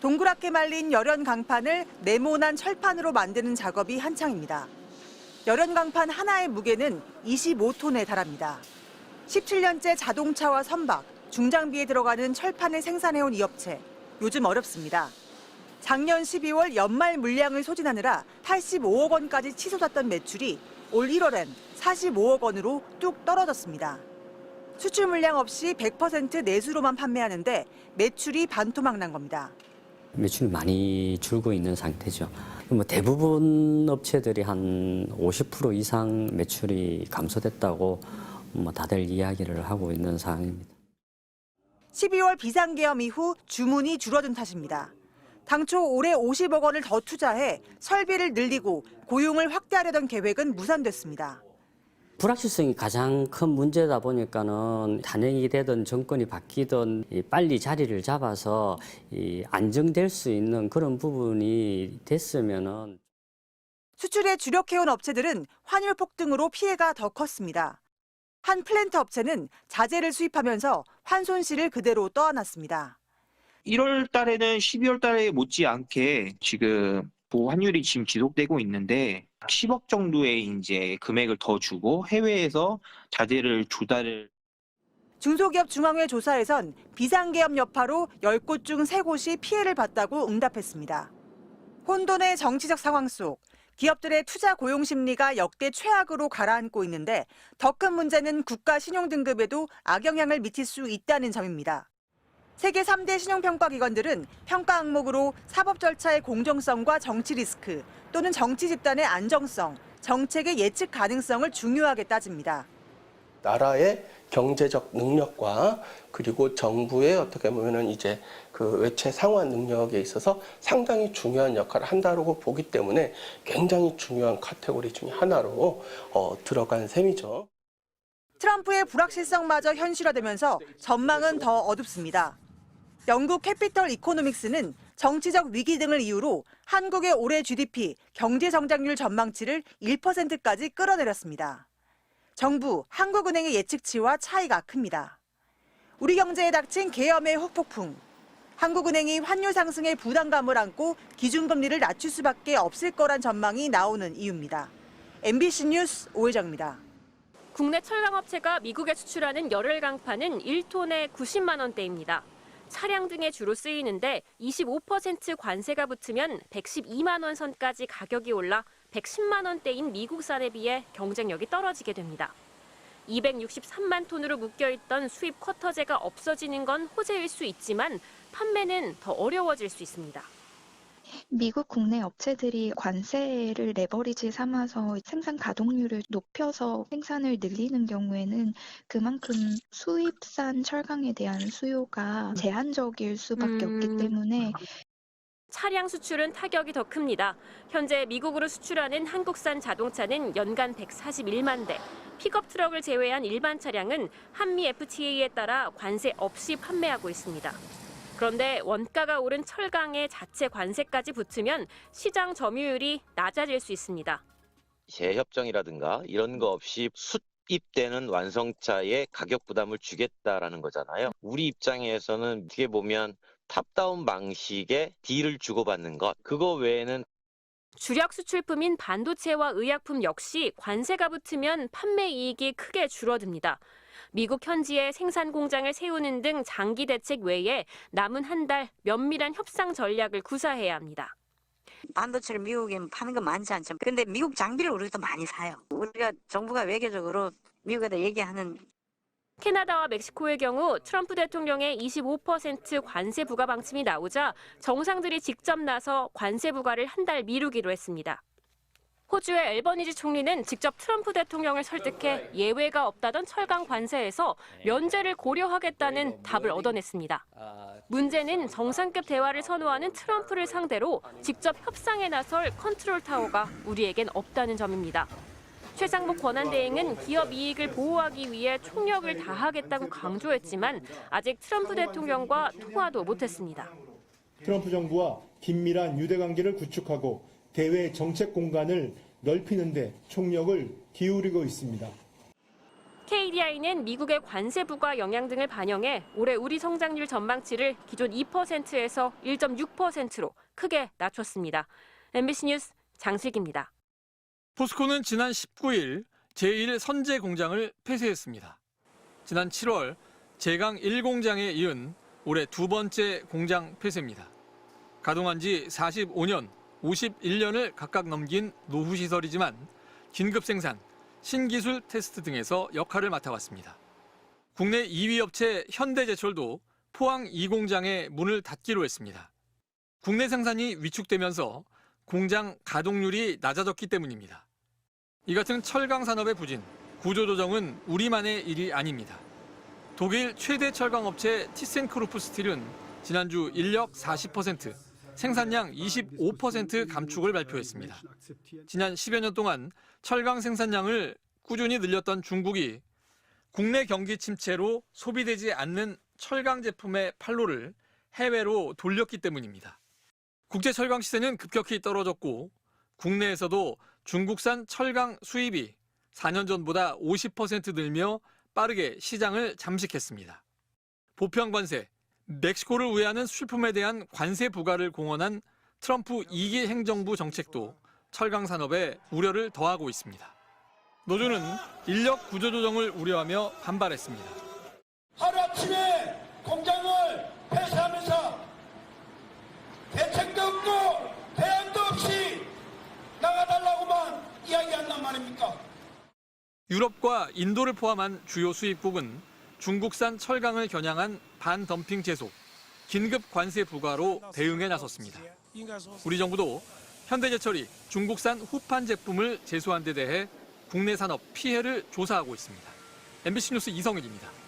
동그랗게 말린 열연 강판을 네모난 철판으로 만드는 작업이 한창입니다. 열연 강판 하나의 무게는 25톤에 달합니다. 17년째 자동차와 선박, 중장비에 들어가는 철판을 생산해온 이 업체, 요즘 어렵습니다. 작년 12월 연말 물량을 소진하느라 85억 원까지 치솟았던 매출이 올 1월엔 45억 원으로 뚝 떨어졌습니다. 수출 물량 없이 100% 내수로만 판매하는데 매출이 반토막 난 겁니다. 매출이 많이 줄고 있는 상태죠. 대부분 업체들이 한 50% 이상 매출이 감소됐다고 다들 이야기를 하고 있는 상황입니다. 12월 비상계엄 이후 주문이 줄어든 탓입니다. 당초 올해 50억 원을 더 투자해 설비를 늘리고 고용을 확대하려던 계획은 무산됐습니다. 불확실성이 가장 큰 문제다 보니까는 단행이 되든 정권이 바뀌든 빨리 자리를 잡아서 안정될 수 있는 그런 부분이 됐으면은. 수출에 주력해온 업체들은 환율 폭등으로 피해가 더 컸습니다. 한 플랜트 업체는 자재를 수입하면서 환손실을 그대로 떠안았습니다. 1월 달에는 12월 달에 못지않게 지금 환율이 지금 지속되고 있는데 10억 정도의 이제 금액을 더 주고 해외에서 자재를 조달을. 중소기업 중앙회 조사에선 비상계엄 여파로 10곳 중 3곳이 피해를 봤다고 응답했습니다. 혼돈의 정치적 상황 속 기업들의 투자 고용 심리가 역대 최악으로 가라앉고 있는데 더 큰 문제는 국가 신용 등급에도 악영향을 미칠 수 있다는 점입니다. 세계 3대 신용평가기관들은 평가 항목으로 사법 절차의 공정성과 정치 리스크 또는 정치 집단의 안정성, 정책의 예측 가능성을 중요하게 따집니다. 나라의 경제적 능력과 그리고 정부의 어떻게 보면은 이제 그 외채 상환 능력에 있어서 상당히 중요한 역할을 한다고 보기 때문에 굉장히 중요한 카테고리 중에 하나로 들어간 셈이죠. 트럼프의 불확실성마저 현실화되면서 전망은 더 어둡습니다. 영국 캐피털 이코노믹스는 정치적 위기 등을 이유로 한국의 올해 GDP 경제 성장률 전망치를 1%까지 끌어내렸습니다. 정부, 한국은행의 예측치와 차이가 큽니다. 우리 경제에 닥친 계엄의 후폭풍. 한국은행이 환율 상승의 부담감을 안고 기준금리를 낮출 수밖에 없을 거란 전망이 나오는 이유입니다. MBC 뉴스 오혜정입니다. 국내 철강업체가 미국에 수출하는 열혈 강판은 1톤에 90만 원대입니다. 차량 등에 주로 쓰이는데 25% 관세가 붙으면 112만 원 선까지 가격이 올라 110만 원대인 미국산에 비해 경쟁력이 떨어지게 됩니다. 263만 톤으로 묶여있던 수입 쿼터제가 없어지는 건 호재일 수 있지만 판매는 더 어려워질 수 있습니다. 미국 국내 업체들이 관세를 레버리지 삼아서 생산 가동률을 높여서 생산을 늘리는 경우에는 그만큼 수입산 철강에 대한 수요가 제한적일 수밖에 없기 때문에 차량 수출은 타격이 더 큽니다. 현재 미국으로 수출하는 한국산 자동차는 연간 141만 대, 픽업 트럭을 제외한 일반 차량은 한미 FTA에 따라 관세 없이 판매하고 있습니다. 그런데 원가가 오른 철강에 자체 관세까지 붙으면 시장 점유율이 낮아질 수 있습니다. 재협정이라든가 이런 거 없이 수입되는 완성차에 가격 부담을 주겠다라는 거잖아요. 우리 입장에서는 어떻게 보면 탑다운 방식의 딜을 주고받는 것, 그거 외에는 주력 수출품인 반도체와 의약품 역시 관세가 붙으면 판매 이익이 크게 줄어듭니다. 미국 현지에 생산 공장을 세우는 등 장기 대책 외에 남은 한 달 면밀한 협상 전략을 구사해야 합니다. 반도체를 미국에 파는 건 많지 않죠. 그런데 미국 장비를 우리가 많이 사요. 우리가 정부가 외교적으로 미국에다 얘기하는. 캐나다와 멕시코의 경우 트럼프 대통령의 25% 관세 부과 방침이 나오자 정상들이 직접 나서 관세 부과를 한 달 미루기로 했습니다. 호주의 앨버니지 총리는 직접 트럼프 대통령을 설득해 예외가 없다던 철강 관세에서 면제를 고려하겠다는 답을 얻어냈습니다. 문제는 정상급 대화를 선호하는 트럼프를 상대로 직접 협상에 나설 컨트롤 타워가 우리에겐 없다는 점입니다. 최상목 권한대행은 기업 이익을 보호하기 위해 총력을 다하겠다고 강조했지만 아직 트럼프 대통령과 통화도 못했습니다. 트럼프 정부와 긴밀한 유대관계를 구축하고 대외 정책 공간을 넓히는 데 총력을 기울이고 있습니다. KDI는 미국의 관세 부과 영향 등을 반영해 올해 우리 성장률 전망치를 기존 2%에서 1.6%로 크게 낮췄습니다. MBC 뉴스 장식입니다. 포스코는 지난 19일 제1 선제 공장을 폐쇄했습니다. 지난 7월 제강 1공장에 이은 올해 두 번째 공장 폐쇄입니다. 가동한 지 45년, 51년을 각각 넘긴 노후 시설이지만 긴급 생산, 신기술 테스트 등에서 역할을 맡아왔습니다. 국내 2위 업체 현대제철도 포항 2공장의 문을 닫기로 했습니다. 국내 생산이 위축되면서 공장 가동률이 낮아졌기 때문입니다. 이 같은 철강 산업의 부진, 구조조정은 우리만의 일이 아닙니다. 독일 최대 철강 업체 티센크루프 스틸은 지난주 인력 40%, 생산량 25% 감축을 발표했습니다. 지난 10여 년 동안 철강 생산량을 꾸준히 늘렸던 중국이 국내 경기 침체로 소비되지 않는 철강 제품의 판로를 해외로 돌렸기 때문입니다. 국제 철강 시세는 급격히 떨어졌고 국내에서도 중국산 철강 수입이 4년 전보다 50% 늘며 빠르게 시장을 잠식했습니다. 보편 관세, 멕시코를 우회하는 수출품에 대한 관세 부과를 공언한 트럼프 2기 행정부 정책도 철강 산업에 우려를 더하고 있습니다. 노조는 인력 구조조정을 우려하며 반발했습니다. 하루아침에 공장을 폐쇄하면서 대책도 없고 대안도 없이 나가달라고만 이야기한단 말입니까? 유럽과 인도를 포함한 주요 수입국은 중국산 철강을 겨냥한 반덤핑 제소, 긴급 관세 부과로 대응에 나섰습니다. 우리 정부도 현대제철이 중국산 후판 제품을 제소한 데 대해 국내 산업 피해를 조사하고 있습니다. MBC 뉴스 이성일입니다.